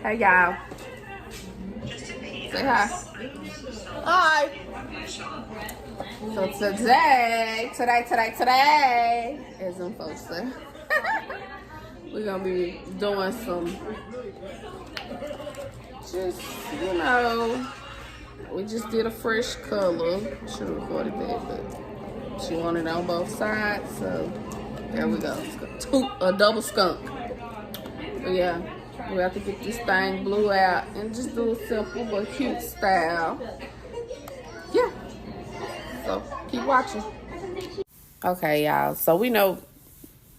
Hey y'all. Say hi. Hi. So today, as them folks say, we're gonna be doing some, just, we just did a fresh color. Should have recorded that, but she wanted it on both sides, so there we go. A double skunk. But yeah, we have to get this thing blue out and just do a simple but cute style. Yeah. So keep watching. Okay, y'all. So we know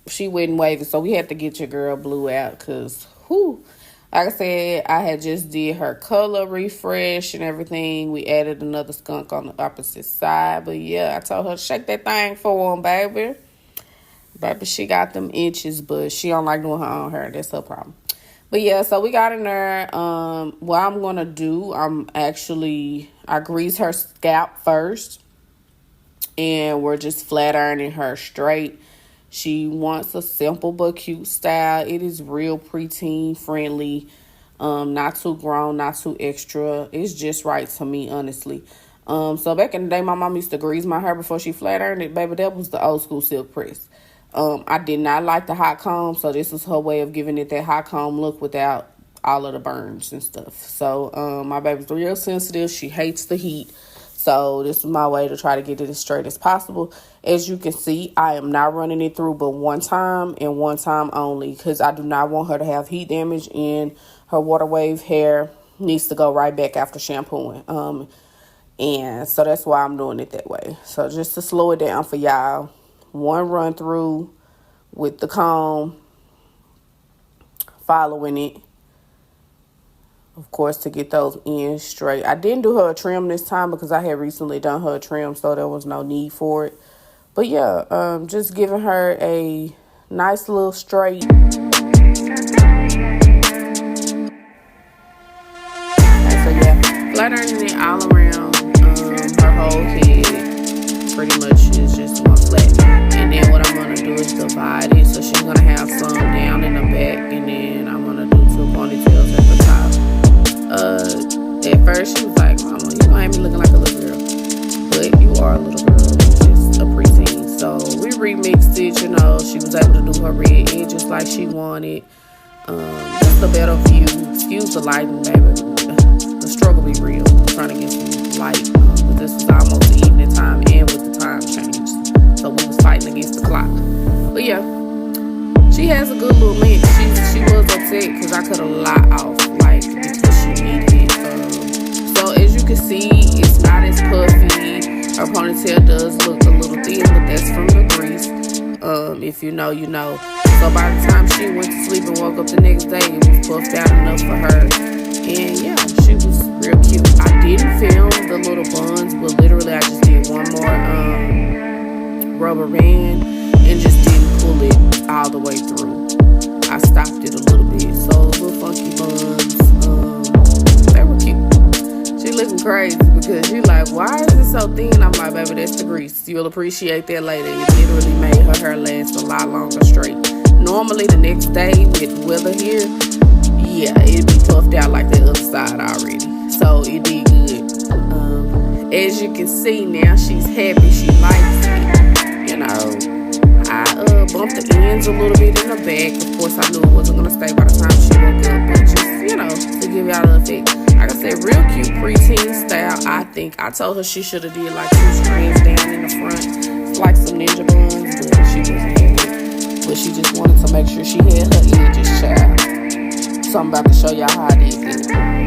she wasn't waving, so we had to get your girl blue out because, like I said, I had just did her color refresh and everything. We added another skunk on the opposite side. But yeah, I told her to shake that thing for him, baby. Baby, she got them inches, but she don't like doing her own hair. That's her problem. But yeah, so we got in there. What I'm going to do, I grease her scalp first. And we're just flat ironing her straight. She wants a simple but cute style. It is real preteen friendly. Not too grown, not too extra. It's just right to me, honestly. So back in the day, my mom used to grease my hair before she flat ironed it. Baby, that was the old school silk press. I did not like the hot comb, so this is her way of giving it that hot comb look without all of the burns and stuff. So my baby's real sensitive. She hates the heat. So this is my way to try to get it as straight as possible. As you can see, I am not running it through but one time and one time only because I do not want her to have heat damage, and her water wave hair needs to go right back after shampooing. And so that's why I'm doing it that way. So just to slow it down for y'all, one run through with the comb, following it. Of course, to get those ends straight. I didn't do her a trim this time because I had recently done her a trim, so there was no need for it. But yeah, just giving her a nice little straight. And so yeah, flat ironing it all around her whole head. Pretty much is just one flat. And then what I'm going to do is divide it. So she's going to have some down in the back, and then I'm going to do two ponytails at the top. At first she was like, Mama, you gonna have me looking like a little girl. But you are a little girl, just a preteen. So we remixed it, she was able to do her red edges like she wanted. Just a better view. Excuse the lighting, baby. The struggle be real. Trying to get some light. But this is almost the evening time and with the time change. So we was fighting against the clock. But yeah, she has a good little length. She was upset because I cut a lot off, like, because she needed it. So as you can see, it's not as puffy. Her ponytail does look a little thin, but that's from the grease. If you know, you know. So by the time she went to sleep and woke up the next day, it was puffed out enough for her. And yeah, she was real cute. I didn't film the little buns, but literally I just did one more rubber band and just didn't pull it all the way through. I stopped it a little bit. So little funky buns, they were cute. She looking crazy because she like, why is it so thin? I'm like, baby, that's the grease. You'll appreciate that later. It literally made her hair last a lot longer straight. Normally the next day with weather here, yeah, it'd be puffed out like the other side already. So it did good. As you can see now, she's happy. She likes it. I bumped the ends a little bit in the back. Of course, I knew it wasn't going to stay by the time she woke up, but just, to give y'all an effect. Like I said, real cute preteen style, I think. I told her she should have did like 2 strands down in the front. It's like some ninja buns, but she wasn't having it. But she just wanted to make sure she had her edges, child. So I'm about to show y'all how I did that.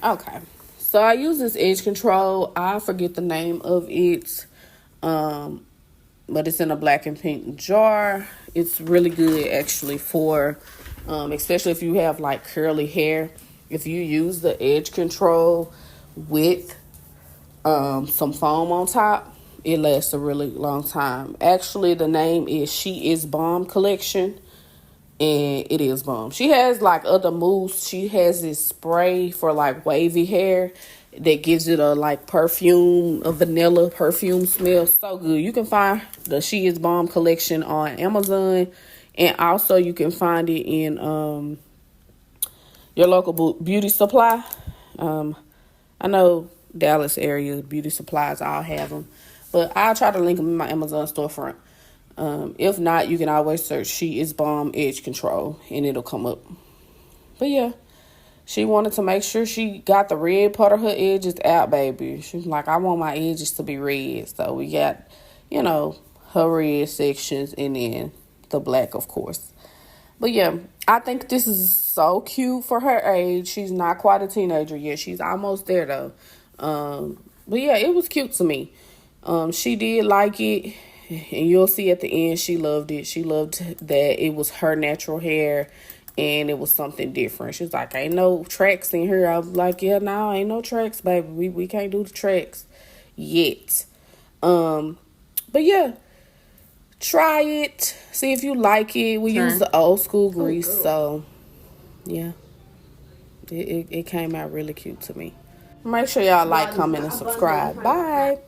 Okay, so I use this edge control. I forget the name of it, but it's in a black and pink jar. It's really good actually for, especially if you have like curly hair. If you use the edge control with some foam on top, it lasts a really long time. Actually, the name is She Is Bomb Collection. And it is bomb. She has like other mousse. She has this spray for like wavy hair. that gives it a like perfume, a vanilla perfume smell. So good. You can find the She Is Bomb collection on Amazon, and also you can find it in your local beauty supply. I know Dallas area beauty supplies all have them, but I'll try to link them in my Amazon storefront. If not, you can always search She Is Bomb Edge Control and it'll come up. But yeah, she wanted to make sure she got the red part of her edges out, baby. She was like, I want my edges to be red. So we got, her red sections and then the black, of course. But yeah, I think this is so cute for her age. She's not quite a teenager yet. She's almost there, though. But yeah, it was cute to me. She did like it. And you'll see at the end, she loved it. She loved that it was her natural hair and it was something different. She was like, ain't no tracks in here. I was like, yeah, no, ain't no tracks, baby. We can't do the tracks yet. But yeah, try it. See if you like it. We use the old school grease. So yeah, it came out really cute to me. Make sure y'all like, comment, and subscribe. Bye.